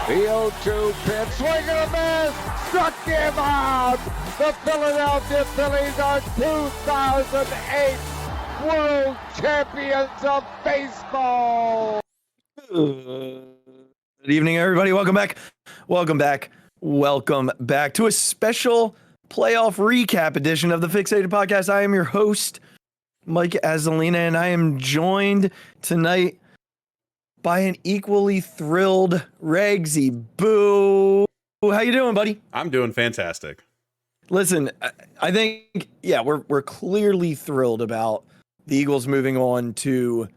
The 0-2 pitch, swing and a miss, struck him out. The Philadelphia Phillies are 2008 World Champions of Baseball. Good evening, everybody. Welcome back to a special playoff recap edition of the Phixated podcast. I am your host, Mike Azzolina, and I am joined tonight by an equally thrilled Regzy. Boo. How you doing, buddy? I'm doing fantastic. Listen, I think, we're clearly thrilled about the Eagles moving on to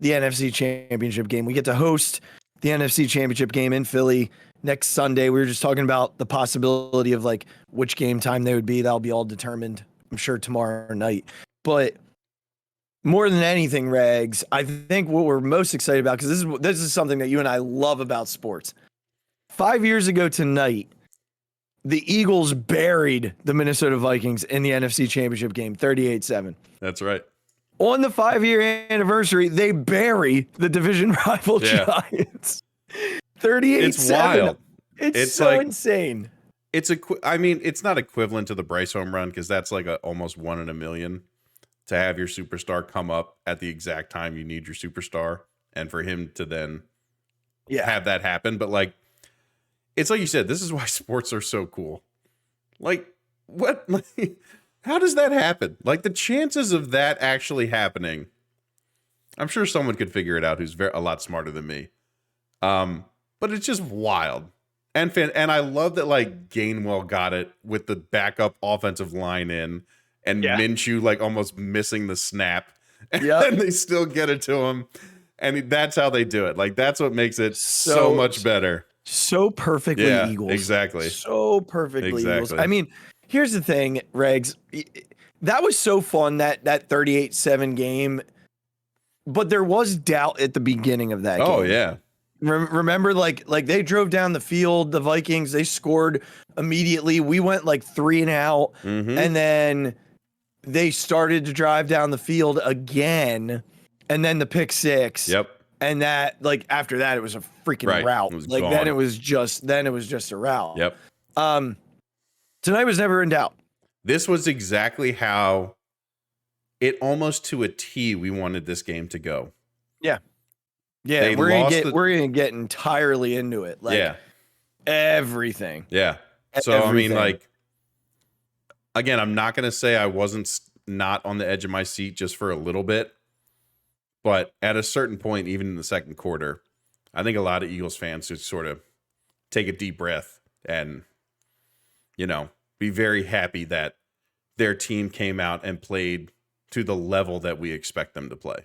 the NFC Championship game. We get to host the NFC Championship game in Philly next Sunday. We were just talking about the possibility of like which game time they would be. That'll be all determined, I'm sure, tomorrow night. But more than anything, Regs, I think what we're most excited about, because this is something that you and I love about sports. 5 years ago tonight, the Eagles buried the Minnesota Vikings in the NFC Championship game, 38-7. That's right. On the 5-year anniversary, they bury the division rival Giants. 38-7. It's wild. It's so like, insane. It's not equivalent to the Bryce home run because that's like almost 1 in a million to have your superstar come up at the exact time you need your superstar, and for him to then have that happen. But like, it's like you said, this is why sports are so cool. Like, what? How does that happen? Like, the chances of that actually happening, I'm sure someone could figure it out who's a lot smarter than me. But it's just wild. And I love that, like, Gainwell got it with the backup offensive line in, and Minshew, like, almost missing the snap. And they still get it to him. And that's how they do it. Like, that's what makes it so much better. So perfectly Eagles. Exactly. So perfectly Eagles. I mean, here's the thing, Regs. That was so fun, that 38-7 game. But there was doubt at the beginning of that game. Oh, yeah. Remember, like they drove down the field, the Vikings, they scored immediately. We went like 3 and out. Mm-hmm. And then they started to drive down the field again. And then the pick six. Yep. And that, like, after that, it was a freaking rout. Like, gone. then it was just a rout. Yep. Tonight was never in doubt. This was exactly how it almost to a T we wanted this game to go. Yeah. Yeah. We're gonna get entirely into it. Like, everything. Yeah. So, everything. I mean, like, again, I'm not going to say I wasn't not on the edge of my seat just for a little bit. But at a certain point, even in the second quarter, I think a lot of Eagles fans just sort of take a deep breath and, be very happy that their team came out and played to the level that we expect them to play.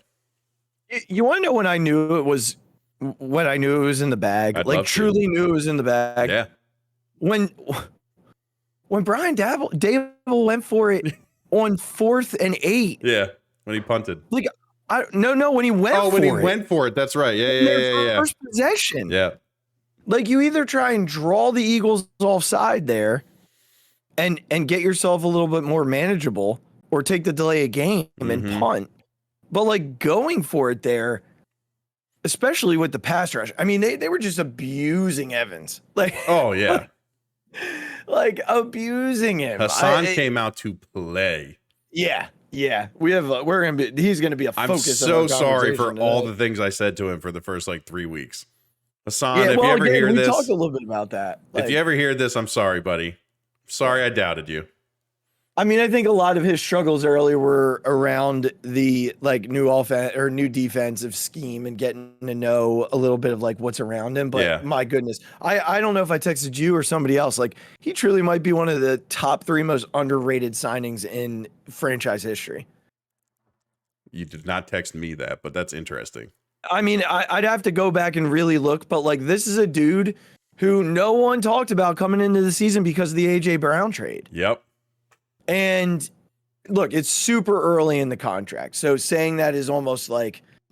You want to know when I knew it was in the bag? I'd like, truly knew it was in the bag. Yeah. When Brian Dable went for it on 4th and 8. Yeah. When he punted. Like, no, when he went for it. Oh, when he went for it. That's right. Yeah. First possession. Yeah. Like, you either try and draw the Eagles offside there and get yourself a little bit more manageable, or take the delay of game and punt. But, like, going for it there, especially with the pass rush, I mean, they were just abusing Evans. Like, oh, yeah. like abusing him. Hassan came out to play. Yeah. Yeah, he's gonna be a focus. I'm so sorry for all the things I said to him for the first 3 weeks. Hassan, if you ever hear this, we talked a little bit about that. If you ever hear this, I'm sorry, buddy. Sorry I doubted you. I mean, I think a lot of his struggles earlier were around the new offense or new defensive scheme and getting to know a little bit of what's around him. But my goodness, I don't know if I texted you or somebody else. Like, he truly might be one of the top 3 most underrated signings in franchise history. You did not text me that, but that's interesting. I mean, I'd have to go back and really look, but this is a dude who no one talked about coming into the season because of the AJ Brown trade. Yep. And look, it's super early in the contract, so saying that is almost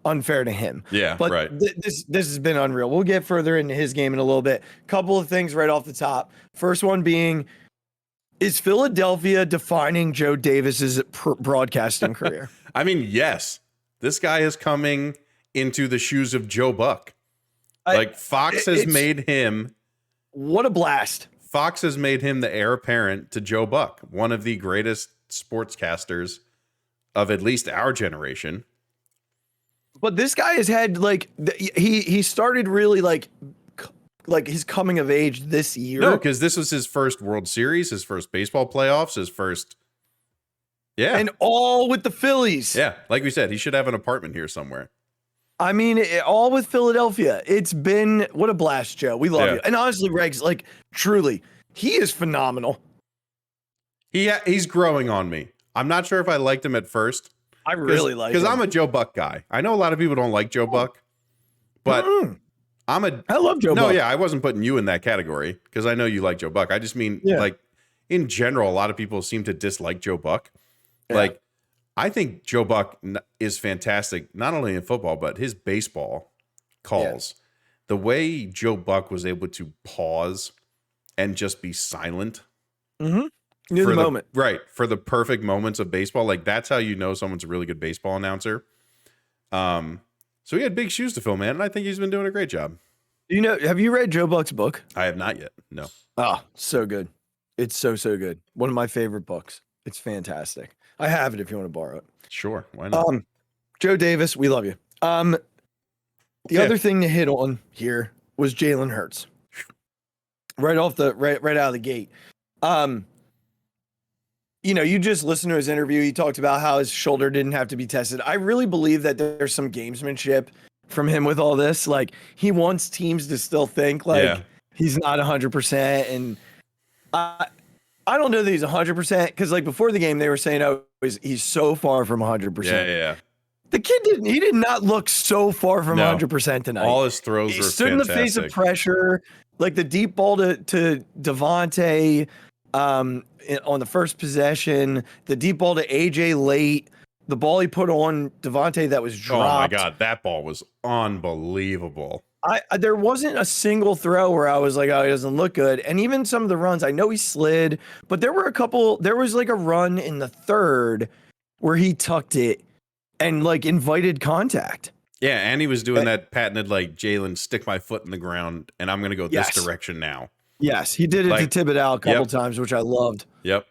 unfair to him. Yeah, but right. This has been unreal. We'll get further into his game in a little bit. Couple of things right off the top. First one being, is Philadelphia defining Joe Davis's broadcasting career? I mean, yes. This guy is coming into the shoes of Joe Buck. Fox has made him What a blast. Fox has made him the heir apparent to Joe Buck, one of the greatest sportscasters of at least our generation. But this guy has had like he started really like his coming of age this year. No, because this was his first World Series, his first baseball playoffs, his first. Yeah. And all with the Phillies. Yeah. Like we said, he should have an apartment here somewhere. I mean, all with Philadelphia. It's been what a blast, Joe. We love you. And honestly, Regz, like truly, he is phenomenal. He's growing on me. I'm not sure if I liked him at first. I really like him. Because I'm a Joe Buck guy. I know a lot of people don't like Joe Buck, but I love Joe Buck. No, yeah, I wasn't putting you in that category because I know you like Joe Buck. I just mean like in general, a lot of people seem to dislike Joe Buck. Yeah. Like I think Joe Buck is fantastic, not only in football, but his baseball calls. Yeah. The way Joe Buck was able to pause and just be silent. Mm-hmm. Near the moment. Right. For the perfect moments of baseball. Like that's how you know someone's a really good baseball announcer. So he had big shoes to fill, man. And I think he's been doing a great job. You know, have you read Joe Buck's book? I have not yet. No. Oh, so good. It's so good. One of my favorite books. It's fantastic. I have it if you want to borrow it. Sure. Why not? Joe Davis, we love you. The other thing to hit on here was Jalen Hurts. Right out of the gate. You know, you just listen to his interview. He talked about how his shoulder didn't have to be tested. I really believe that there's some gamesmanship from him with all this. Like he wants teams to still think like he's not 100%. And I don't know that he's 100% because like before the game they were saying, oh, he's so far from 100%. Yeah. The kid did not look so far from 100% tonight. All his throws were stood fantastic. In the face of pressure, like the deep ball to Devontae. On the first possession, the deep ball to AJ late, the ball he put on Devontae that was dropped. Oh my God, that ball was unbelievable. There wasn't a single throw where I was like, oh, he doesn't look good. And even some of the runs, I know he slid, but there was like a run in the third where he tucked it and like invited contact. Yeah, and he was doing that patented like Jalen stick my foot in the ground and I'm gonna go this direction now. Yes, he did it to Thibodeau a couple times, which I loved. Yep,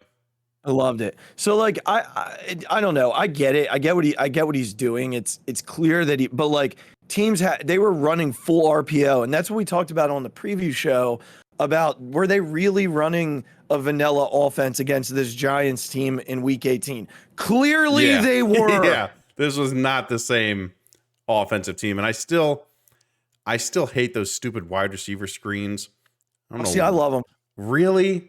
I loved it. So like I don't know. I get it. I get what he's doing. It's clear that but like teams they were running full RPO, and that's what we talked about on the preview show about were they really running a vanilla offense against this Giants team in Week 18? Clearly they were. Yeah, this was not the same offensive team, and I still hate those stupid wide receiver screens. I love them. Really?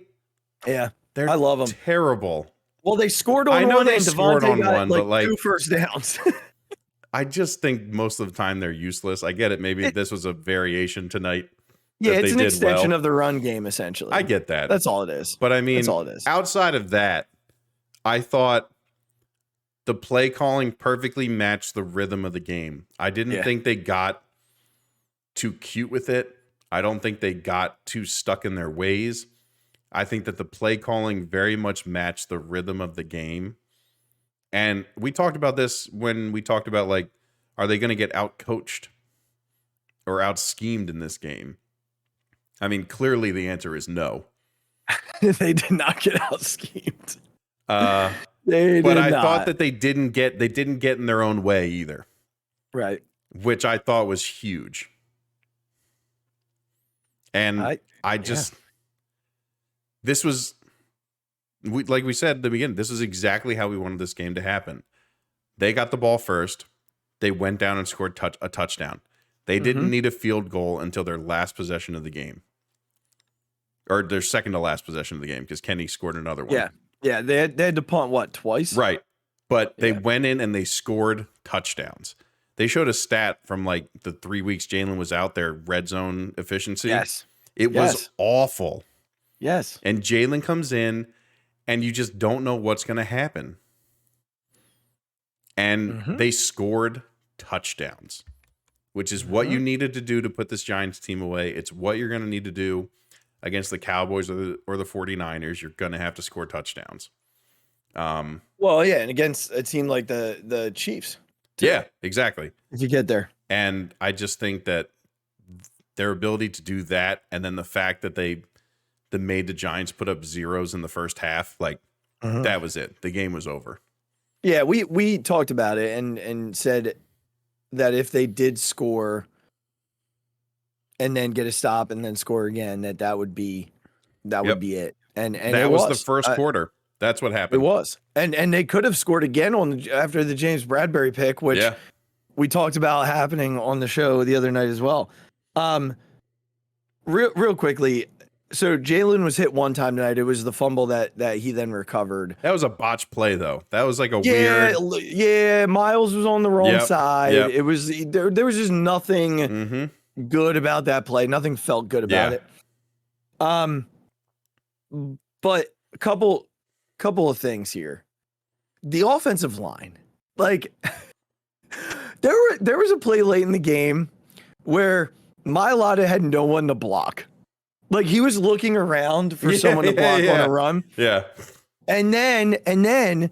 Yeah, I love them. Terrible. Well, they scored on one, and Devontae got like 2 first downs. I just think most of the time they're useless. I get it. Maybe this was a variation tonight. Yeah, it's an extension of the run game, essentially. I get that. That's all it is. But I mean, that's all it is. Outside of that, I thought the play calling perfectly matched the rhythm of the game. I didn't think they got too cute with it. I don't think they got too stuck in their ways. I think that the play calling very much matched the rhythm of the game. And we talked about this when we talked about, like, are they going to get out-coached or out-schemed in this game? I mean, clearly the answer is no. They did not get out-schemed. But I thought that they didn't get in their own way either. Right. Which I thought was huge. And this was, like we said at the beginning, this is exactly how we wanted this game to happen. They got the ball first. They went down and scored a touchdown. They didn't need a field goal until their last possession of the game. Or their second to last possession of the game, because Kenny scored another one. Yeah. They had to punt, twice? Right. But they went in and they scored touchdowns. They showed a stat from like the 3 weeks Jalen was out there, red zone efficiency. Yes. It was awful. Yes. And Jalen comes in and you just don't know what's going to happen. And they scored touchdowns, which is what you needed to do to put this Giants team away. It's what you're going to need to do against the Cowboys or the 49ers. You're going to have to score touchdowns. And against a team like the Chiefs. Yeah, exactly. If you get there. And I just think that their ability to do that, and then the fact that they made the Giants put up zeros in the first half, like that was it. The game was over. Yeah, we talked about it and said that if they did score and then get a stop and then score again, that would be it. And that was the first quarter. That's what happened. It was. And they could have scored again after the James Bradbury pick, which we talked about happening on the show the other night as well. Real quickly, so Jalen was hit one time tonight. It was the fumble that he then recovered. That was a botched play, though. That was like a weird. Yeah, Miles was on the wrong side. Yep. It was there was just nothing good about that play. Nothing felt good about it. But a couple of things here. The offensive line, like there was a play late in the game where Mailata had no one to block. Like he was looking around for someone to block on a run. Yeah. And then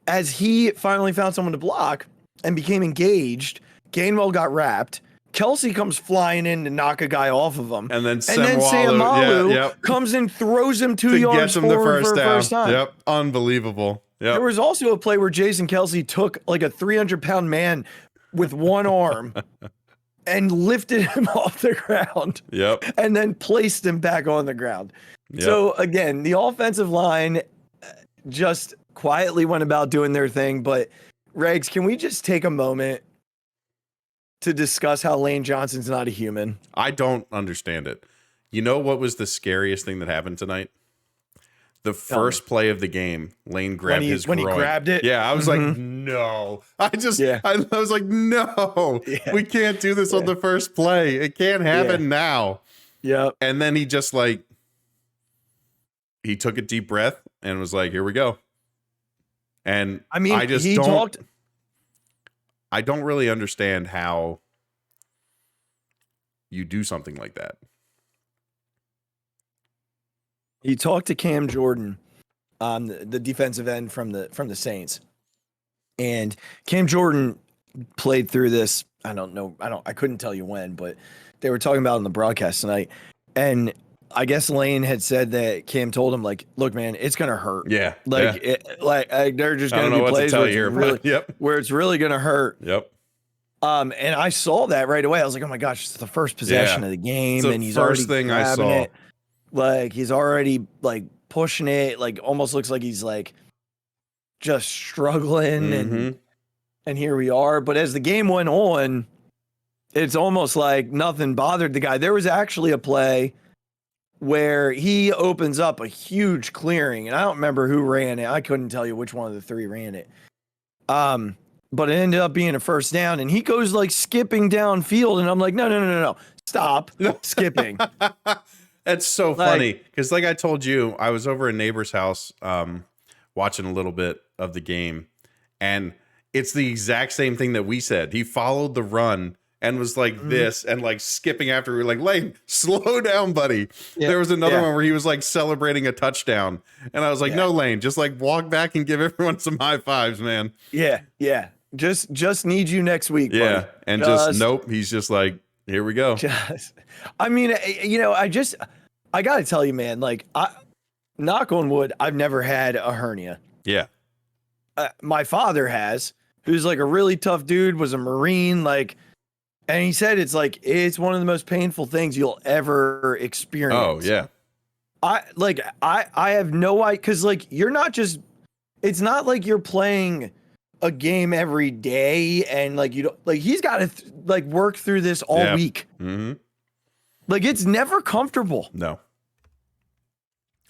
as he finally found someone to block and became engaged, Gainwell got wrapped. Kelsey comes flying in to knock a guy off of him. And then Samalu comes and throws him 2 yards forward for the first time. Yep. Unbelievable. Yep. There was also a play where Jason Kelsey took like a 300-pound man with one arm and lifted him off the ground. Yep. And then placed him back on the ground. Yep. So again, the offensive line just quietly went about doing their thing. But Regz, can we just take a moment to discuss how Lane Johnson's not a human? I don't understand it. You know what was the scariest thing that happened tonight? The first play of the game, Lane grabbed his groin. When he grabbed it? Yeah, I was like, no. I was like, no. Yeah. We can't do this on the first play. It can't happen now. Yeah. And then he just like, he took a deep breath and was like, here we go. And I mean, I don't really understand how you do something like that. He talked to Cam Jordan, the defensive end from the Saints, and Cam Jordan played through this. I couldn't tell you when, but they were talking about it on the broadcast tonight. And I guess Lane had said that Cam told him, like, look, man, it's going to hurt. Yeah. They're just going to be plays where it's really going to hurt. Yep. And I saw that right away. I was like, oh my gosh, it's the first possession of the game. And he's first already thing I saw. it. Like he's already like pushing it, like almost looks like he's like just struggling and here we are. But as the game went on, it's almost like nothing bothered the guy. There was actually a play where he opens up a huge clearing, and I don't remember who ran it. I couldn't tell you which one of the three ran it. But it ended up being a first down, and he goes like skipping downfield, and I'm like, no, stop skipping. That's so funny because, like I told you, I was over a neighbor's house watching a little bit of the game, and it's the exact same thing that we said. He followed the run and was like this and like skipping after. We were like, Lane, slow down, buddy. Yeah, there was another one where he was like celebrating a touchdown, and I was like, no, Lane, just like walk back and give everyone some high fives, man. Yeah. Just need you next week. Yeah, buddy. and just nope. He's just like, here we go. I mean, I got to tell you, man, like, knock on wood, I've never had a hernia. Yeah. My father has, who's like a really tough dude, was a Marine, like, and he said it's one of the most painful things you'll ever experience. Oh, yeah. I have no idea, because, like, it's not like you're playing a game every day and like you don't like he's got to work through this all week. Like it's never comfortable. No.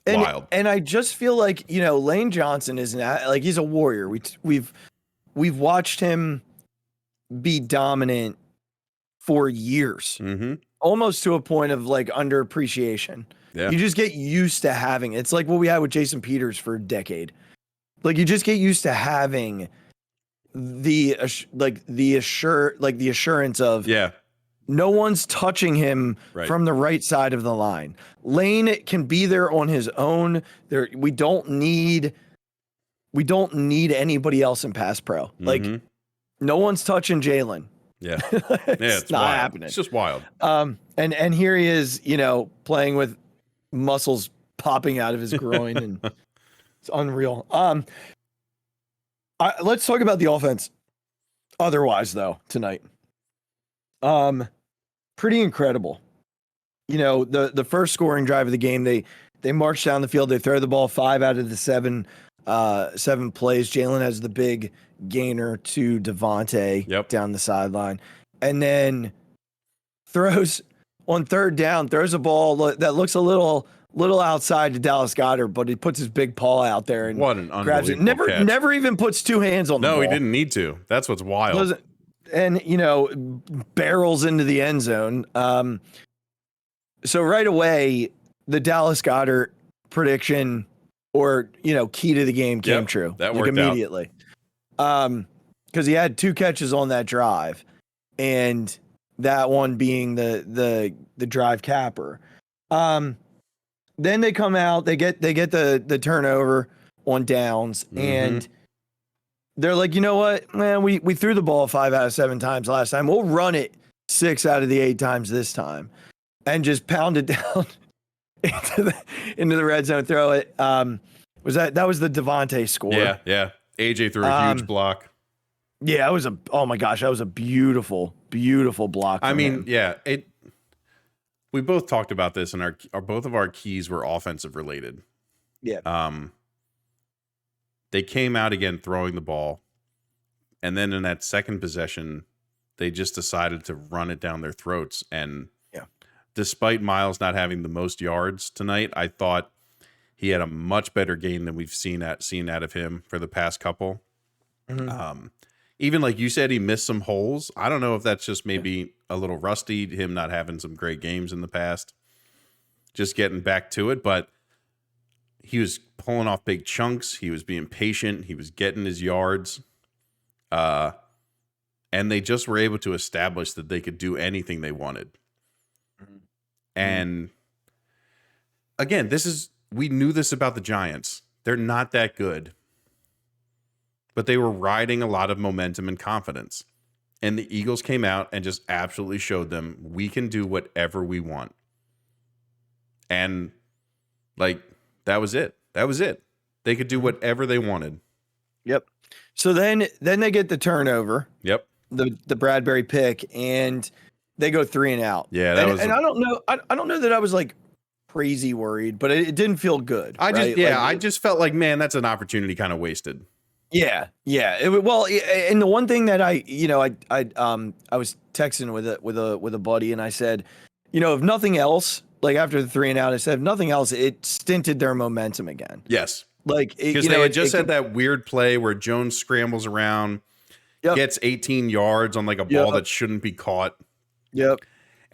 Wild. And I just feel like, Lane Johnson is he's a warrior. We've watched him be dominant for years, almost to a point of like underappreciation. Yeah. You just get used to having it's like what we had with Jason Peters for a decade. Like you just get used to having the assurance of no one's touching him from the right side of the line. Lane can be there on his own. We don't need anybody else in pass pro. Like no one's touching Jalen. Yeah. Yeah, It's not wild. happening. It's just wild. And here he is, playing with muscles popping out of his groin, and it's unreal. Let's talk about the offense. Otherwise, though, tonight, pretty incredible. The first scoring drive of the game, they march down the field, they throw the ball 5 out of the 7 plays. Jalen has the big gainer to Devontae down the sideline, and then throws on third down, throws a ball that looks a little outside to Dallas Goedert, but he puts his big paw out there and what an grabs it. unbelievable catch. Never even puts 2 hands on the ball. No, he didn't need to. That's what's wild. And barrels into the end zone. So right away, the Dallas Goedert prediction, or key to the game, came true. That worked immediately. Because he had 2 catches on that drive, and that one being the drive capper. Then they come out, they get the turnover on downs, and they're like, you know what, man, we threw the ball 5 out of 7 times last time. We'll run it 6 out of the 8 times this time, and just pound it down into the red zone. Throw it. That was the Devontae score? Yeah. AJ threw a huge block. Yeah, oh my gosh, that was a beautiful block. I mean, we both talked about this, and both of our keys were offensive related. Yeah. They came out again throwing the ball, and then in that second possession, they just decided to run it down their throats. And despite Miles not having the most yards tonight, I thought he had a much better game than we've seen out of him for the past couple. Even like you said, he missed some holes. I don't know if that's just maybe a little rusty, him not having some great games in the past, just getting back to it. But he was pulling off big chunks. He was being patient. He was getting his yards. And they just were able to establish that they could do anything they wanted. And again, we knew this about the Giants. They're not that good. But they were riding a lot of momentum and confidence. And the Eagles came out and just absolutely showed them we can do whatever we want. And that was it. They could do whatever they wanted. Yep. So then they get the turnover. Yep. The Bradbury pick, and they go 3 and out. Yeah, I don't know. I don't know that I was like crazy worried, but it didn't feel good. I just felt like, man, that's an opportunity kind of wasted. Yeah. And the one thing that I was texting with a buddy, and I said, if nothing else, like after the 3 and out, I said, if nothing else, it stinted their momentum again. Yes. Because they had just had that weird play where Jones scrambles around, gets 18 yards on like a ball that shouldn't be caught. Yep.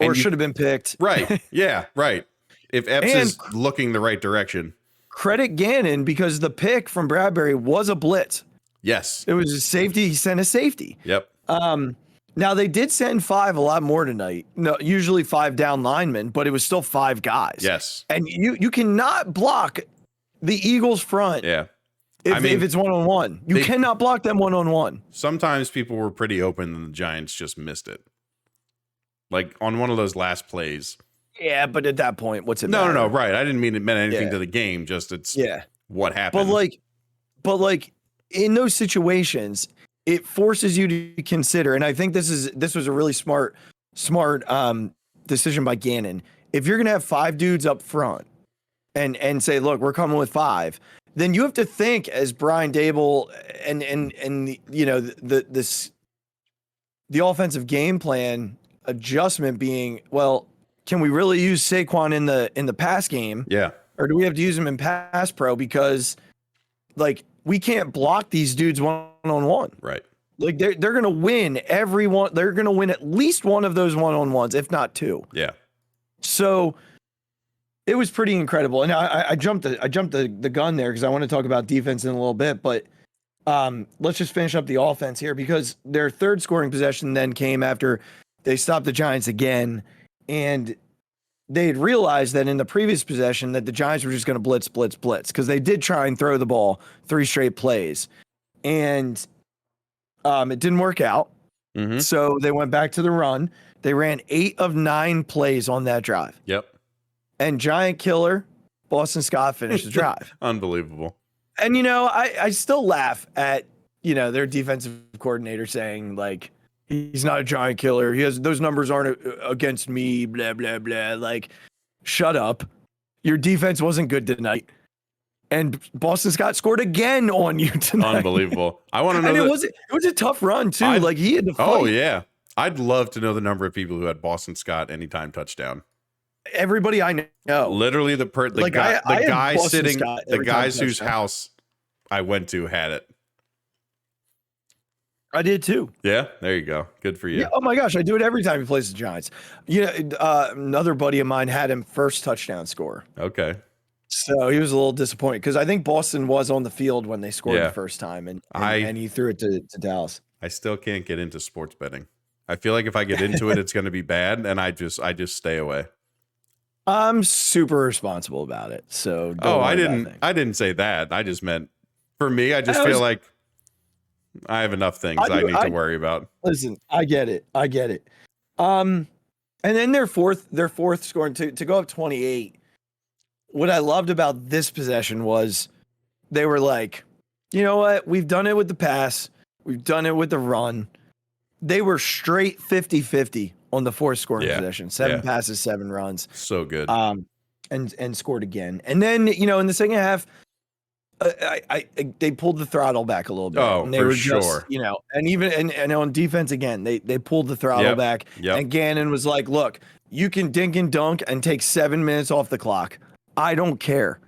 Or should have been picked. Right. Yeah. Right. If Epps is looking the right direction. Credit Gannon, because the pick from Bradbury was a blitz. Yes. It was a safety. He sent a safety. Yep. Now they did send 5 a lot more tonight. No, usually 5 down linemen, but it was still 5 guys. Yes. And you cannot block the Eagles front. Yeah. If it's 1-on-1, you cannot block them 1-on-1. Sometimes people were pretty open and the Giants just missed it. Like on one of those last plays. Yeah, but at that point, what's it matter? No. Right. I didn't mean it meant anything to the game. Just what happened. But like in those situations, it forces you to consider, and I think this was a really smart decision by Gannon. If you're gonna have 5 dudes up front and say, look, we're coming with 5, then you have to think as Brian Dable and the offensive game plan adjustment being, well, can we really use Saquon in the pass game? Yeah. Or do we have to use him in pass pro? Because like we can't block these dudes 1-on-1. Right. Like they're gonna win everyone. They're gonna win at least one of those 1-on-1s, if not 2. Yeah. So it was pretty incredible. And I jumped the gun there because I want to talk about defense in a little bit, but let's just finish up the offense here, because their third scoring possession then came after they stopped the Giants again, and they had realized that in the previous possession that the Giants were just going to blitz, because they did try and throw the ball 3 straight plays, and it didn't work out. Mhm. So they went back to the run. They ran 8 of 9 plays on that drive. Yep. And giant killer, Boston Scott finished the drive. Unbelievable. And, I still laugh at, their defensive coordinator saying, like, he's not a giant killer. Those numbers aren't against me, blah, blah, blah. Like, shut up. Your defense wasn't good tonight. And Boston Scott scored again on you tonight. Unbelievable. I want to know. And it was a tough run, too. He had to fight. Oh, yeah. I'd love to know the number of people who had Boston Scott anytime touchdown. Everybody I know. Literally the guy sitting, the guys whose house I went to had it. I did too. Yeah, there you go. Good for you. Yeah, oh my gosh, I do it every time he plays the Giants. Another buddy of mine had him first touchdown score. Okay. So he was a little disappointed because I think Boston was on the field when they scored the first time, and he threw it to Dallas. I still can't get into sports betting. I feel like if I get into it, it's going to be bad, and I just stay away. I'm super responsible about it. So I didn't say that. I just meant for me, I just feel like I have enough things I need to worry about. Listen, I get it. And then their fourth scoring to go up 28. What I loved about this possession was they were like, you know what? We've done it with the pass. We've done it with the run. They were straight 50-50 on the fourth scoring possession. 7 passes, 7 runs. So good. And scored again. And then, in the second half, they pulled the throttle back a little bit. Oh, and they for were sure. Just, and even and on defense again, they pulled the throttle back. Yep. And Gannon was like, "Look, you can dink and dunk and take 7 minutes off the clock. I don't care.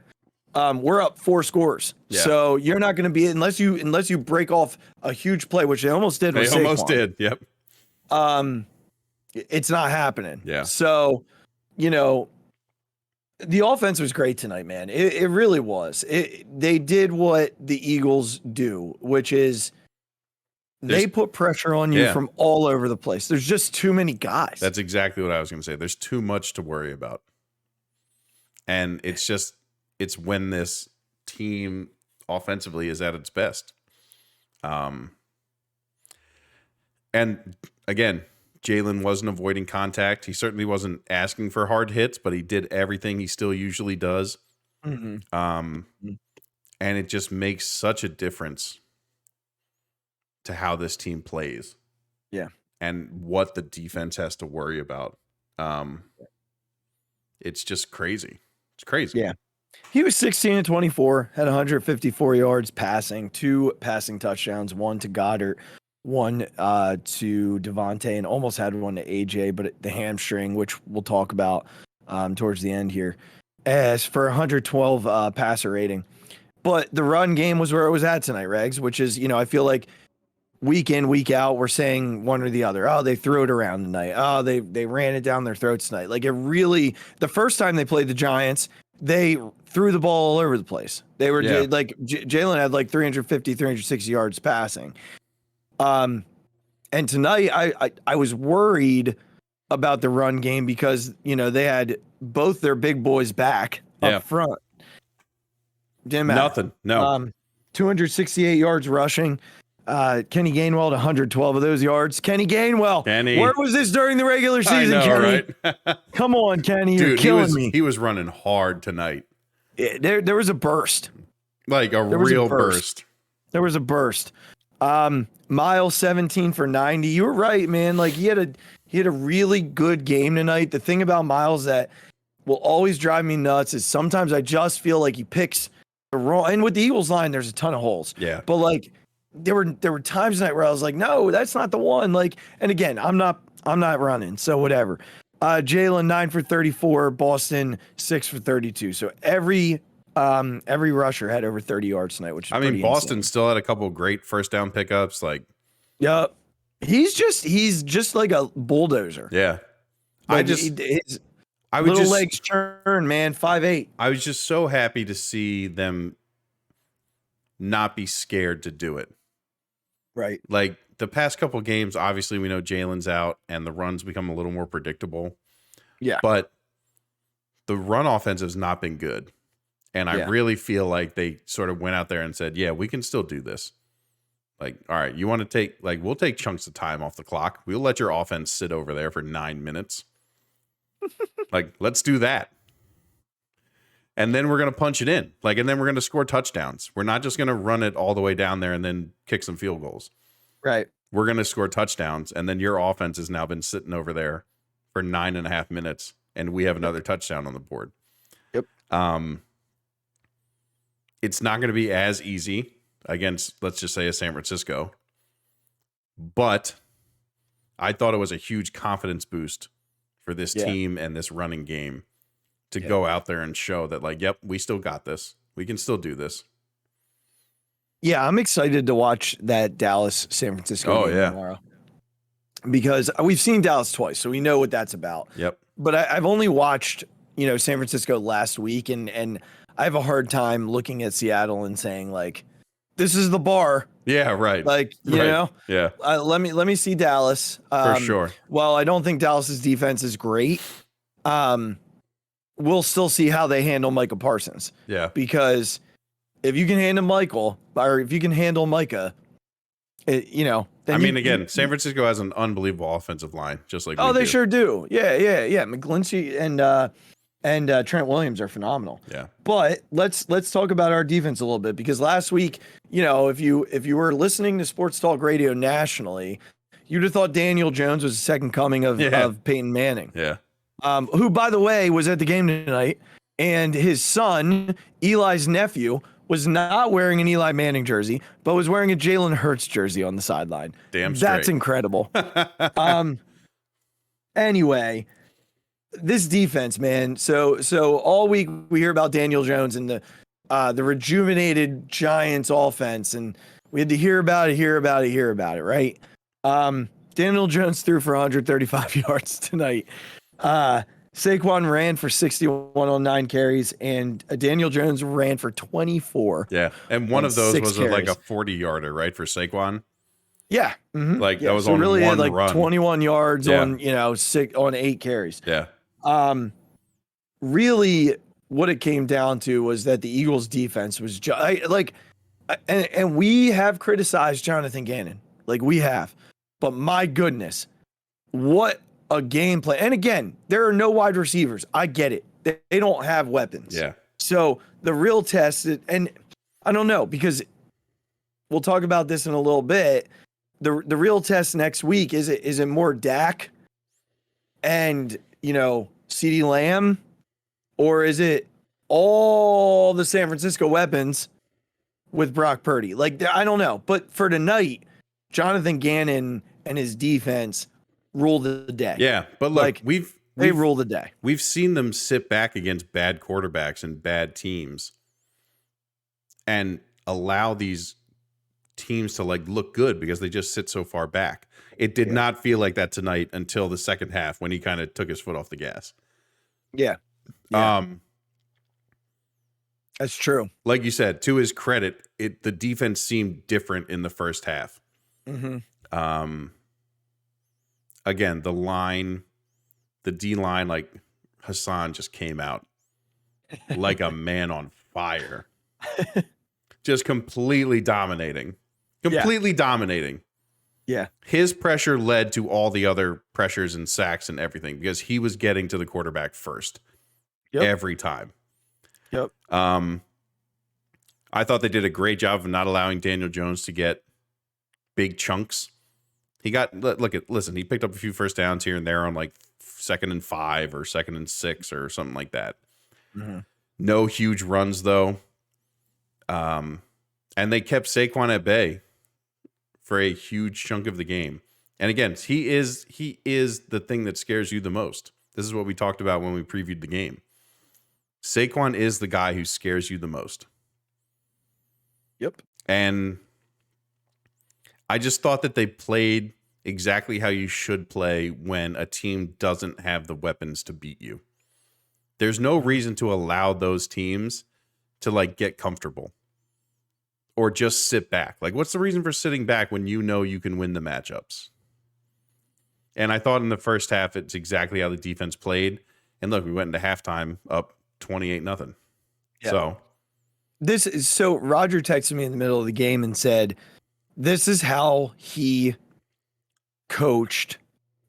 We're up 4 scores, so you're not going to be unless you break off a huge play, which they almost did. They almost did. Yep. It's not happening. Yeah. So, the offense was great tonight, man. It really was. They did what the Eagles do, which is they put pressure on you from all over the place. There's just too many guys. That's exactly what I was going to say. There's too much to worry about. And it's when this team offensively is at its best. And again, Jalen wasn't avoiding contact. He certainly wasn't asking for hard hits, but he did everything he still usually does. Mm-hmm. And it just makes such a difference to how this team plays. Yeah. And what the defense has to worry about. It's just crazy. It's crazy. Yeah. He was 16-24, had 154 yards passing, 2 passing touchdowns, 1 to Goddard, 1 to Devontae, and almost had 1 to AJ, but the hamstring, which we'll talk about towards the end here, as for 112 passer rating. But the run game was where it was at tonight, Regs, which is, I feel like week in, week out, we're saying one or the other. Oh, they threw it around tonight. Oh, they ran it down their throats tonight. Like, it really, the first time they played the Giants, they threw the ball all over the place. They were like, Jalen had like 350, 360 yards passing. And tonight I was worried about the run game because, they had both their big boys back up front. Didn't matter. Nothing. No. 268 yards rushing. Kenny Gainwell at 112 of those yards. Kenny Gainwell. Where was this during the regular season, I know, Kenny? right? Come on, Kenny. You're killing me. He was running hard tonight. There was a burst. Like a real burst. There was a burst. Miles 17 for 90. You were right, man. Like he had a really good game tonight. The thing about Miles that will always drive me nuts is sometimes I just feel like he picks the wrong. And with the Eagles line, there's a ton of holes. Yeah. But like there were times tonight where I was like, no, that's not the one. Like, and again, I'm not running, so whatever. Jalen 9 for 34, Boston 6 for 32. So every rusher had over 30 yards tonight, which is Boston still had a couple of great first down pickups. Like, yep, he's just like a bulldozer. Yeah, Like, his legs turn, man. 5'8". I was just so happy to see them not be scared to do it. Right. Like the past couple of games, obviously we know Jalen's out and the runs become a little more predictable. Yeah. But the run offense has not been good. And I really feel like they sort of went out there and said, yeah, we can still do this. Like, all right, you want to take, like, we'll take chunks of time off the clock. We'll let your offense sit over there for 9 minutes. Like, let's do that. And then we're going to punch it in. Like, and then we're going to score touchdowns. We're not just going to run it all the way down there and then kick some field goals. Right. We're going to score touchdowns. And then your offense has now been sitting over there for 9.5 minutes. And we have another touchdown on the board. Yep. It's not going to be as easy against, let's just say, a San Francisco. But I thought it was a huge confidence boost for this team and this running game to go out there and show that, like, yep, we still got this. We can still do this. Yeah, I'm excited to watch that Dallas San Francisco game tomorrow. Because we've seen Dallas twice, so we know what that's about. Yep. But I've only watched, San Francisco last week, and I have a hard time looking at Seattle and saying, like, this is the bar. Yeah, right. Like, you know? Yeah. Let me see Dallas. For sure. Well, I don't think Dallas's defense is great. We'll still see how they handle Micah Parsons. Yeah. Because if you can handle Michael, or if you can handle Micah, then I mean, again, San Francisco has an unbelievable offensive line, just like they sure do. Yeah. McGlinchey and Trent Williams are phenomenal. Yeah. But let's talk about our defense a little bit, because last week, if you were listening to Sports Talk Radio nationally, you'd have thought Daniel Jones was the second coming of Peyton Manning. Yeah. Who, by the way, was at the game tonight, and his son, Eli's nephew, was not wearing an Eli Manning jersey, but was wearing a Jalen Hurts jersey on the sideline. Damn straight. That's incredible. Anyway, this defense, man. So all week we hear about Daniel Jones and the rejuvenated Giants offense, and we had to hear about it, right? Daniel Jones threw for 135 yards tonight. Saquon ran for 61 on 9 carries, and Daniel Jones ran for 24. Yeah, and one of those was carries. like a 40-yarder, right, for Saquon? Yeah. Mm-hmm. Like, that was on really one like run. 21 yards on, 8 carries. Yeah. Really what it came down to was that the Eagles defense was and we have criticized Jonathan Gannon. Like, we have. But my goodness, what a game plan. And again, there are no wide receivers. I get it. They don't have weapons. Yeah. So the real test, and I don't know, because we'll talk about this in a little bit. The real test next week, is it more Dak and, CeeDee Lamb, or is it all the San Francisco weapons with Brock Purdy? Like, I don't know. But for tonight, Jonathan Gannon and his defense rule the day. Yeah, but look, they rule the day. We've seen them sit back against bad quarterbacks and bad teams and allow these teams to, like, look good because they just sit so far back. It did not feel like that tonight until the second half, when he kind of took his foot off the gas. Yeah. That's true. Like you said, to his credit, the defense seemed different in the first half. Mm-hmm. Again, the D line, like, Hassan just came out like a man on fire, just completely dominating. Yeah. His pressure led to all the other pressures and sacks and everything, because he was getting to the quarterback first every time. Yep. I thought they did a great job of not allowing Daniel Jones to get big chunks. He picked up a few first downs here and there on, like, 2nd and 5 or 2nd and 6 or something like that. Mm-hmm. No huge runs, though. And they kept Saquon at bay for a huge chunk of the game. And again, he is the thing that scares you the most. This is what we talked about when we previewed the game. Saquon is the guy who scares you the most. Yep. And I just thought that they played exactly how you should play when a team doesn't have the weapons to beat you. There's no reason to allow those teams to, like, get comfortable or just sit back. Like, what's the reason for sitting back when you know you can win the matchups? And I thought in the first half, it's exactly how the defense played. And look, we went into halftime up 28-0. Yeah. So Roger texted me in the middle of the game and said, this is how he coached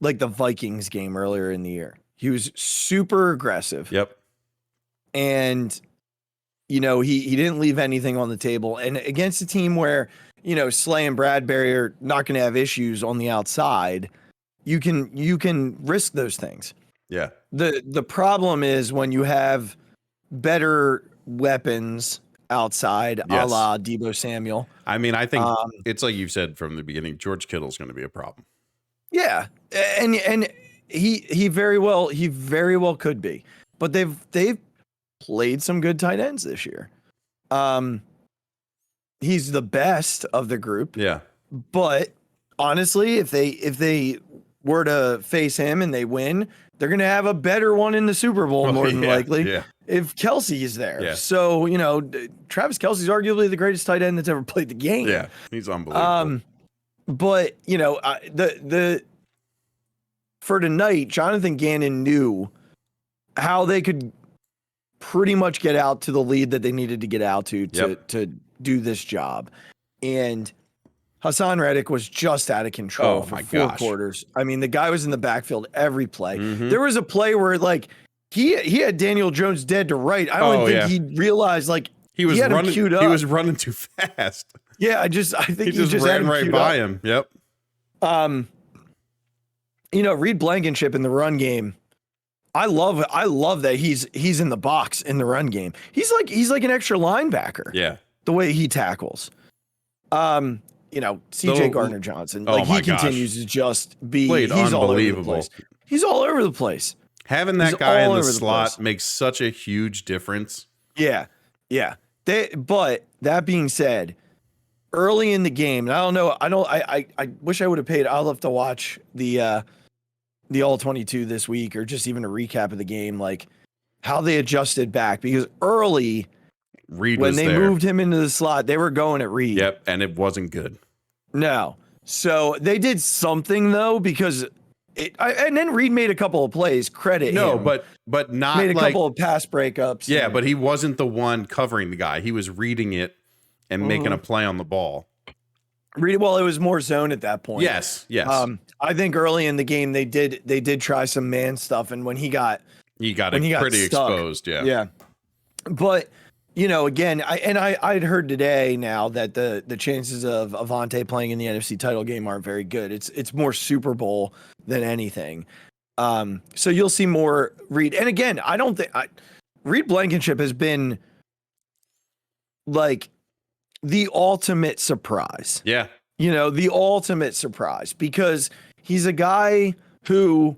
like the Vikings game earlier in the year. He was super aggressive. Yep. And, you know, he didn't leave anything on the table. And against a team where, you know, Slay and Bradbury are not going to have issues on the outside, you can risk those things. Yeah. The problem is when you have better weapons outside, a la Deebo Samuel. I mean, I think it's like you said from the beginning, George Kittle's going to be a problem. Yeah. And he very well could be. But they've played some good tight ends this year. He's the best of the group. Yeah. But honestly, if they were to face him and they win, they're going to have a better one in the Super Bowl more than likely if Kelsey is there. Yeah. So, you know, Travis Kelsey's arguably the greatest tight end that's ever played the game. Yeah, he's unbelievable. But, you know, for tonight, Jonathan Gannon knew how they could pretty much get out to the lead that they needed to get out to do this job. And Hassan Reddick was just out of control for four quarters. I mean, the guy was in the backfield every play. Mm-hmm. There was a play where like he had Daniel Jones dead to right. I don't think he realized like he was had running him queued up. He was running too fast. Yeah, I think he just ran right by him. Yep. You know, Reed Blankenship in the run game. I love that he's in the box in the run game. He's like an extra linebacker. Yeah. The way he tackles. You know, CJ Gardner-Johnson, like he continues to just be he's all over the place. He's all over the place. Having that guy in the slot makes such a huge difference. Yeah. Yeah. But that being said, early in the game, and I wish I would have paid. I'll have to watch the all 22 this week, or just even a recap of the game, like how they adjusted back, because early Reed when they there. moved him into the slot, they were going at Reed. Yep, and it wasn't good. No. So they did something though, because and then Reed made a couple of plays. Credit him. but not made a couple of pass breakups. Yeah, but he wasn't the one covering the guy. He was reading it and making a play on the ball. Well, it was more zone at that point. Yes. I think early in the game they did try some man stuff, and when he got pretty stuck, exposed. Yeah. But you know, again, I'd heard today now that the chances of Avante playing in the NFC title game aren't very good. It's more Super Bowl than anything. So you'll see more Reed. And again, I don't think Reed Blankenship has been like the ultimate surprise. Yeah. You know, the ultimate surprise, because he's a guy who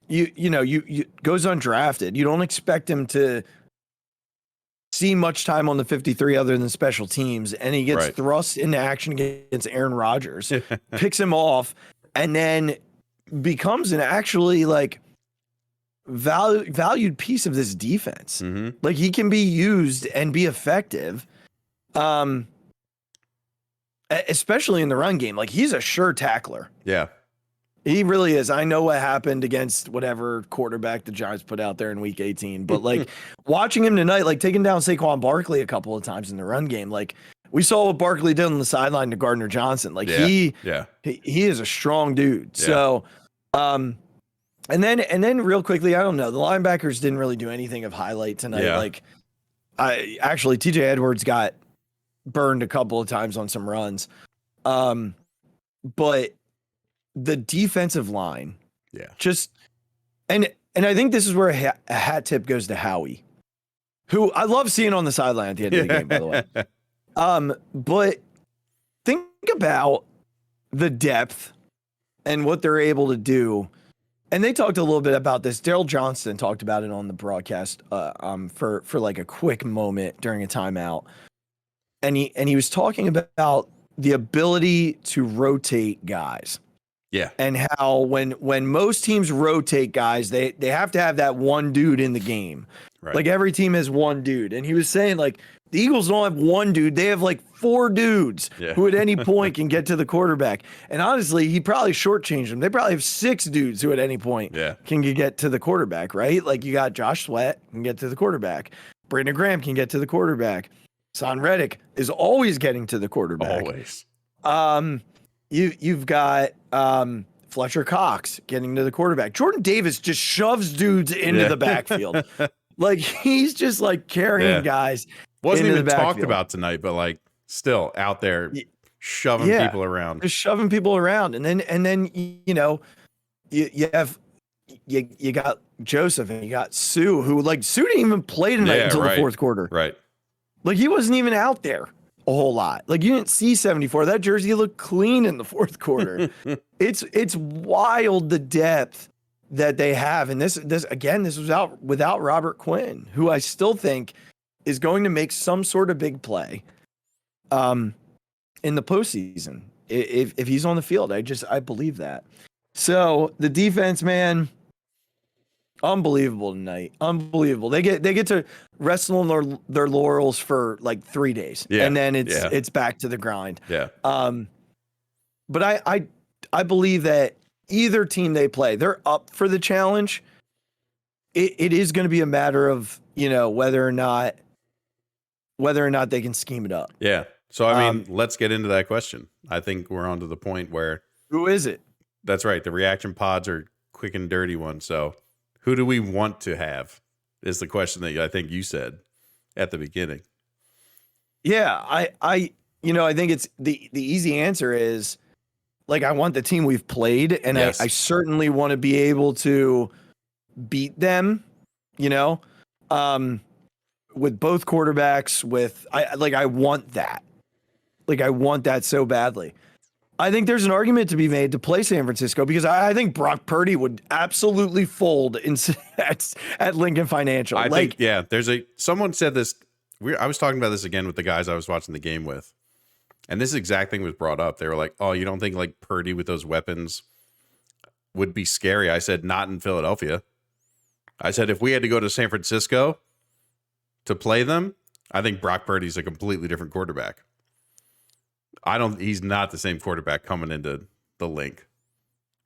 you goes undrafted. You don't expect him to see much time on the 53 other than special teams, and he gets thrust into action against Aaron Rodgers, picks him off, and then becomes an actually like valued piece of this defense. Mm-hmm. Like he can be used and be effective, especially in the run game. Like he's a sure tackler. Yeah. He really is. I know what happened against whatever quarterback the Giants put out there in week 18, but like watching him tonight, like taking down Saquon Barkley a couple of times in the run game, like we saw what Barkley did on the sideline to Gardner-Johnson. Like he is a strong dude. Yeah. So, and then real quickly, I don't know, the linebackers didn't really do anything of highlight tonight. Yeah. Like TJ Edwards got burned a couple of times on some runs. But the defensive line, just and I think this is where a hat tip goes to Howie, who I love seeing on the sideline at the end of the game, by the way. But think about the depth and what they're able to do. And they talked a little bit about this. Daryl Johnston talked about it on the broadcast for like a quick moment during a timeout. And he was talking about the ability to rotate guys. Yeah. And how when most teams rotate guys, they have to have that one dude in the game. Right. Like every team has one dude. And he was saying like the Eagles don't have one dude. They have like four dudes who at any point can get to the quarterback. And honestly, he probably shortchanged them. They probably have six dudes who at any point can get to the quarterback, right? Like you got Josh Sweat can get to the quarterback. Brandon Graham can get to the quarterback. Son Reddick is always getting to the quarterback. Always. You've got Fletcher Cox getting to the quarterback. Jordan Davis just shoves dudes into the backfield. Like he's just like carrying guys. Wasn't into even the talked backfield. about tonight, but like still out there shoving people around. Just shoving people around. And then you know, you got Joseph and you got Sue, who like Sue didn't even play tonight until the fourth quarter. Right. Like he wasn't even out there a whole lot. Like you didn't see 74. That jersey looked clean in the fourth quarter. It's wild the depth that they have. And this was out without Robert Quinn, who I still think is going to make some sort of big play in the postseason. If he's on the field, I believe that. So the defense, man, unbelievable tonight. Unbelievable. They get to rest on their laurels for like 3 days. Yeah. And then it's back to the grind. Yeah. But I believe that either team they play, they're up for the challenge. It is going to be a matter of, you know, whether or not they can scheme it up. Yeah. So I mean, let's get into that question. I think we're on to the point where who is it? That's right. The reaction pods are quick and dirty ones. So who do we want to have is the question that I think you said at the beginning. Yeah, I think it's the easy answer is like, I want the team we've played, and I certainly want to be able to beat them, you know, with both quarterbacks I want that. Like, I want that so badly. I think there's an argument to be made to play San Francisco because I think Brock Purdy would absolutely fold at Lincoln Financial. I think, yeah, someone said this. I was talking about this again with the guys I was watching the game with. And this exact thing was brought up. They were like, oh, you don't think like Purdy with those weapons would be scary? I said, not in Philadelphia. I said, if we had to go to San Francisco to play them, I think Brock Purdy's a completely different quarterback. He's not the same quarterback coming into the Link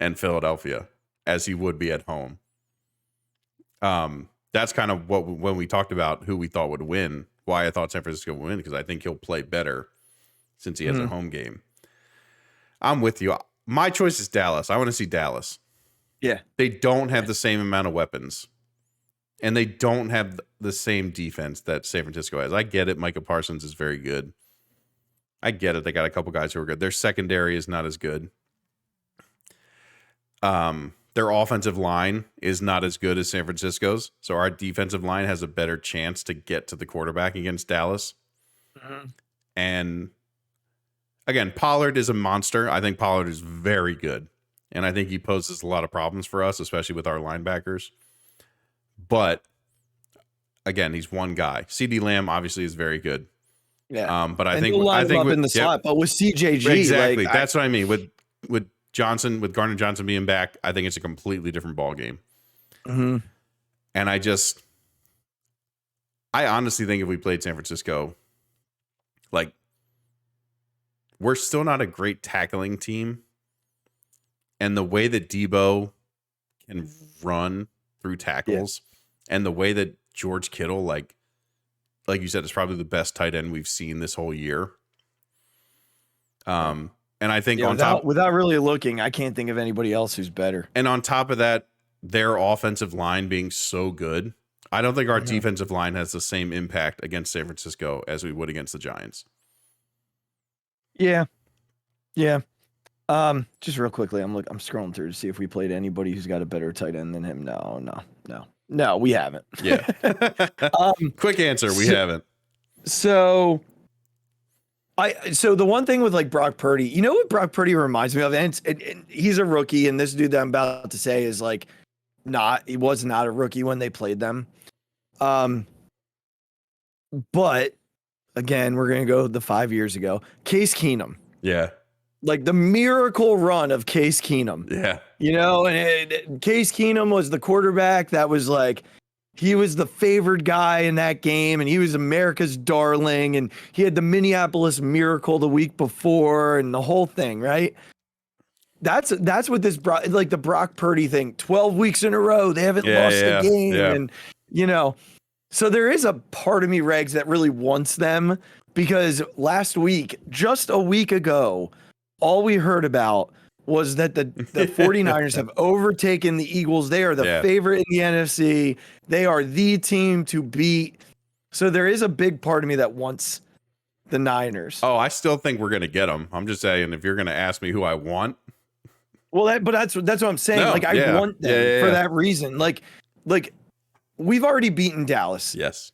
and Philadelphia as he would be at home. That's kind of when we talked about who we thought would win, why I thought San Francisco would win, because I think he'll play better since he has a home game. I'm with you. My choice is Dallas. I want to see Dallas. Yeah. They don't have the same amount of weapons, and they don't have the same defense that San Francisco has. I get it. Micah Parsons is very good. I get it. They got a couple guys who are good. Their secondary is not as good. Their offensive line is not as good as San Francisco's. So our defensive line has a better chance to get to the quarterback against Dallas. Mm-hmm. And again, Pollard is a monster. I think Pollard is very good. And I think he poses a lot of problems for us, especially with our linebackers. But again, he's one guy. CD Lamb obviously is very good. Yeah. But I think up in the slot, but with CJG, exactly. That's what I mean. With Johnson, with Gardner Johnson being back, I think it's a completely different ball game. Mm-hmm. And I honestly think if we played San Francisco, like, we're still not a great tackling team. And the way that Debo can run through tackles and the way that George Kittle, like you said, is probably the best tight end we've seen this whole year. And I think without really looking, I can't think of anybody else who's better. And on top of that, their offensive line being so good, I don't think our defensive line has the same impact against San Francisco as we would against the Giants. Yeah. Just real quickly, I'm scrolling through to see if we played anybody who's got a better tight end than him. No, we haven't. Yeah. Quick answer, we haven't. So the one thing with like Brock Purdy, you know what Brock Purdy reminds me of, and he's a rookie, and this dude that I'm about to say is like he was not a rookie when they played them. But again, we're gonna go the 5 years ago. Case Keenum. Yeah. Like the miracle run of Case Keenum. Yeah. You know, and Case Keenum was the quarterback that was like, he was the favored guy in that game, and he was America's darling, and he had the Minneapolis Miracle the week before, and the whole thing, right? That's what this like the Brock Purdy thing. 12 weeks in a row, they haven't lost a game, and you know, so there is a part of me, Regz, that really wants them, because last week, just a week ago, all we heard about was that the 49ers have overtaken the Eagles. They are the favorite in the NFC. They are the team to beat. So there is a big part of me that wants the Niners. Oh, I still think we're going to get them. I'm just saying, if you're going to ask me who I want. Well, that's what I'm saying. No, I want them for that reason. Like we've already beaten Dallas. Yes.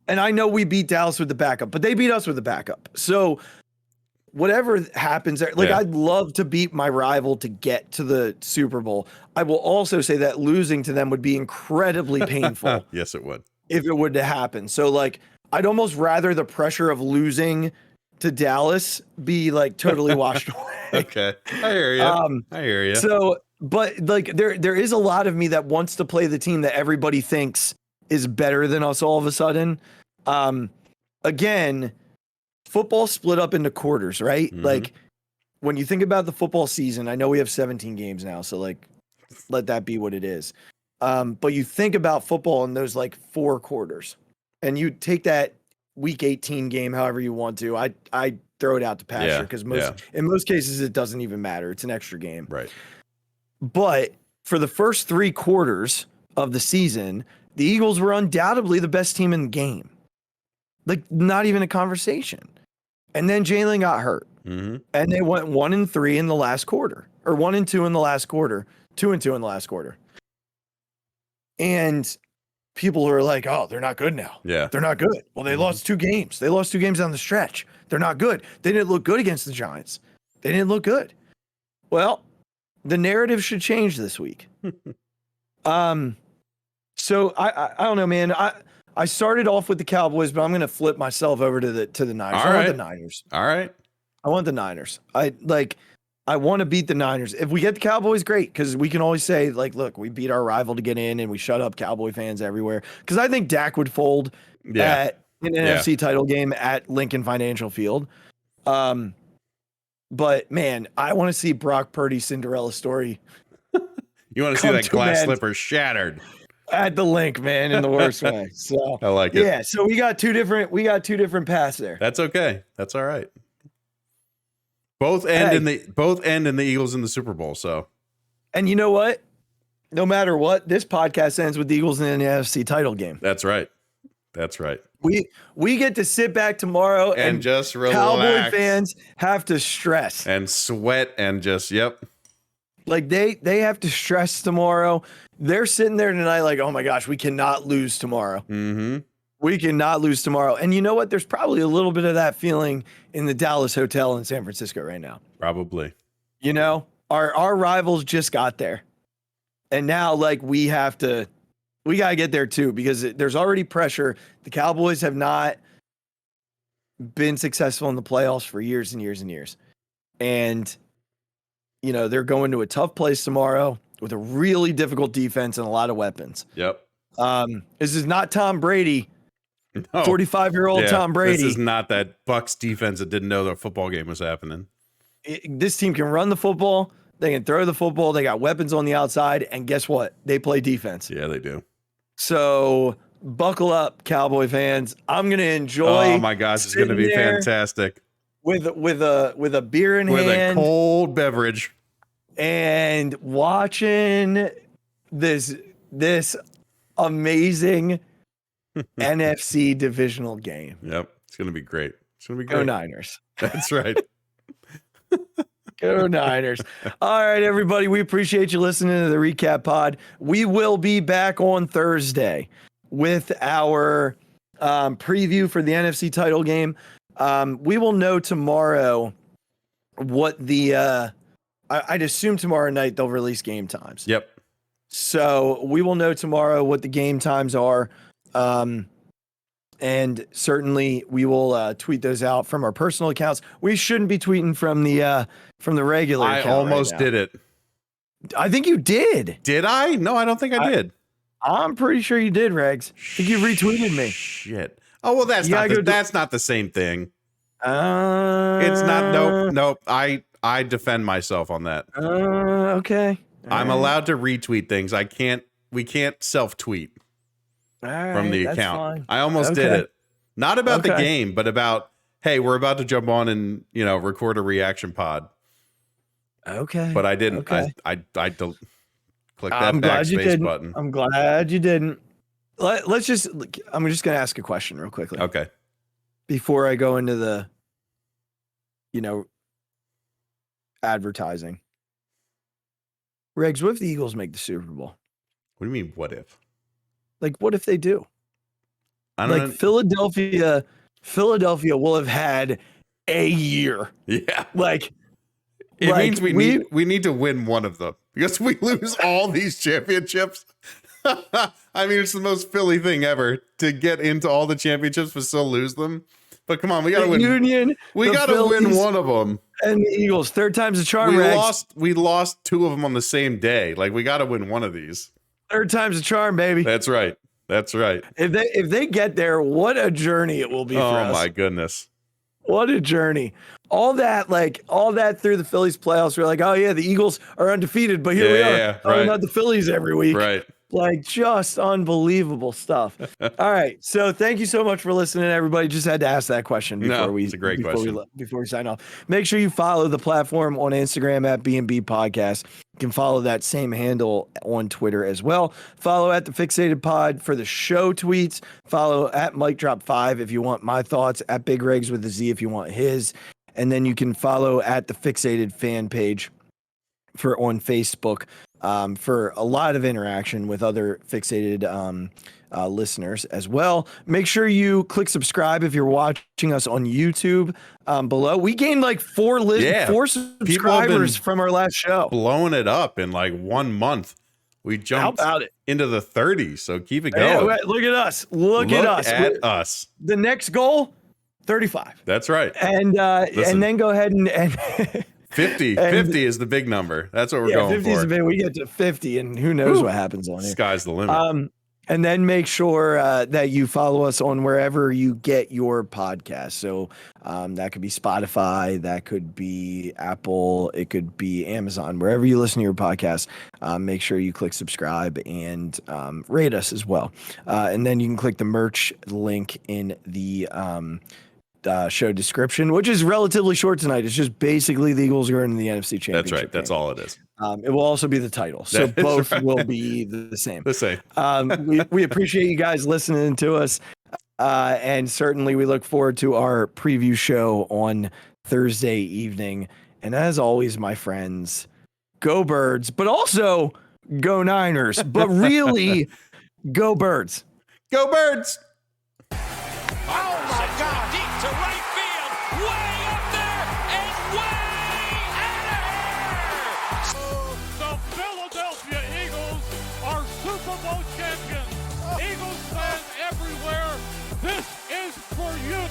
And I know we beat Dallas with the backup, but they beat us with the backup. So whatever happens there, I'd love to beat my rival to get to the Super Bowl. I will also say that losing to them would be incredibly painful. Yes, it would. If it would to happen. So I'd almost rather the pressure of losing to Dallas be totally washed away. Okay. I hear you. I hear you. So, but there is a lot of me that wants to play the team that everybody thinks is better than us all of a sudden. Again, football split up into quarters, right? Mhm. When you think about the football season, I know we have 17 games now, so let that be what it is. But you think about football in those 4 quarters, and you take that week 18 game however you want to. I throw it out to pasture because in most cases it doesn't even matter. It's an extra game. Right. But for the first 3 quarters of the season, the Eagles were undoubtedly the best team in the game. Not even a conversation. And then Jalen got hurt. Mm-hmm. And they went 1-3 in the last quarter, or 1-2 in the last quarter, 2-2 in the last quarter. And people are like, oh, they're not good now. Yeah. They're not good. Well, they lost 2 games. They lost 2 games down the stretch. They're not good. They didn't look good against the Giants. They didn't look good. Well, the narrative should change this week. So I don't know, man. I started off with the Cowboys, but I'm going to flip myself over to the Niners. I want the Niners. All right. I want the Niners. I want to beat the Niners. If we get the Cowboys, great, because we can always say, look, we beat our rival to get in, and we shut up Cowboy fans everywhere. Because I think Dak would fold at an NFC title game at Lincoln Financial Field. But, man, I want to see Brock Purdy's Cinderella story. You want to see that glass slipper shattered. At the link, man, in the worst way. So I like it. Yeah, so we got two different paths there. That's okay. That's all right. Both end in the Eagles in the Super Bowl. So, and you know what? No matter what, this podcast ends with the Eagles in the NFC title game. That's right. That's right. We get to sit back tomorrow and just relax. Cowboy fans have to stress and sweat and just they have to stress tomorrow. They're sitting there tonight oh my gosh, we cannot lose tomorrow. Mm-hmm. We cannot lose tomorrow. And you know what? There's probably a little bit of that feeling in the Dallas hotel in San Francisco right now. Probably. Our rivals just got there. And now we got to get there too, because there's already pressure. The Cowboys have not been successful in the playoffs for years and years and years. And they're going to a tough place tomorrow with a really difficult defense and a lot of weapons. Yep. This is not Tom Brady. No. 45-year-old Tom Brady. This is not that Bucs defense that didn't know the football game was happening. This team can run the football. They can throw the football. They got weapons on the outside. And guess what? They play defense. Yeah, they do. So buckle up, Cowboy fans. I'm going to enjoy. Oh, my gosh. It's going to be fantastic. With a beer in hand. With a cold beverage. And watching this amazing NFC divisional game. Yep. It's going to be great. It's going to be Go great. Niners. That's right. Go Niners. All right, everybody. We appreciate you listening to the Recap Pod. We will be back on Thursday with our preview for the NFC title game. We will know tomorrow what I'd assume tomorrow night they'll release game times. Yep. So we will know tomorrow what the game times are. And certainly we will tweet those out from our personal accounts. We shouldn't be tweeting from the regular account. I almost did it. I think you did. Did I? No, I don't think I did. I'm pretty sure you did, Regz. I think you retweeted me. Shit. Oh, well, that's not the same thing. It's not. Nope. I defend myself on that. Okay. I'm allowed to retweet things. We can't self-tweet from the account. Fine. I almost did it. Not about the game, but about, hey, we're about to jump on and, record a reaction pod. Okay. But I didn't. Okay. I click that I'm glad you backspace didn't. button. I'm glad you didn't. Let's just. I'm just gonna ask a question real quickly. Okay. Before I go into the, advertising. Regz, what if the Eagles make the Super Bowl? What do you mean? What if? Like, what if they do? I don't know. Philadelphia will have had a year. Yeah. It means we need to win one of them because we lose all these championships. I mean, it's the most Philly thing ever to get into all the championships but still lose them. But come on, we gotta win. We gotta win one of them. And the Eagles, third time's a charm. We lost two of them on the same day. Like, we gotta win one of these. Third time's a charm, baby. That's right. That's right. If they get there, what a journey it will be for us. Oh my goodness. What a journey. All that through the Phillies playoffs. We're like, oh yeah, the Eagles are undefeated, but here we are. Yeah, right. Not the Phillies every week. Right. Like, just unbelievable stuff. All right. So thank you so much for listening, everybody. Just had to ask that question it's a great question. Before we sign off. Make sure you follow the platform on Instagram at B&B Podcast. You can follow that same handle on Twitter as well. Follow at the Phixated Pod for the show tweets. Follow at Mike Drop 5 if you want my thoughts, at Big Regz with a Z if you want his. And then you can follow at the Phixated fan page on Facebook. For a lot of interaction with other Phixated listeners as well. Make sure you click subscribe if you're watching us on YouTube below. We gained like four subscribers from our last show. Blowing it up in like 1 month. We jumped into the 30s, so keep it going. Yeah, look at us. Look at us. The next goal, 35. That's right. And then go ahead and 50 is the big number. That's what we're going 50 for. Is the big, we get to 50 and who knows what happens on here. Sky's the limit. And then make sure that you follow us on wherever you get your podcast. So that could be Spotify, that could be Apple, it could be Amazon, wherever you listen to your podcast. Make sure you click subscribe and rate us as well. And then you can click the merch link in the show description, which is relatively short tonight. It's just basically the Eagles are in the NFC Championship. That's right. That's all it is. It will also be the title. So both will be the same. The same. We appreciate you guys listening to us. And certainly we look forward to our preview show on Thursday evening. And as always, my friends, go Birds, but also go Niners, but really go Birds. Go Birds. To right field, way up there, and way out of here! The Philadelphia Eagles are Super Bowl champions. Eagles fans everywhere, this is for you.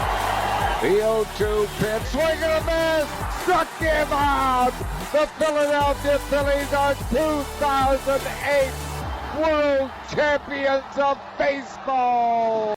The 0-2 pitch, swing and a miss, struck him out. The Philadelphia Phillies are 2008 World Champions of Baseball.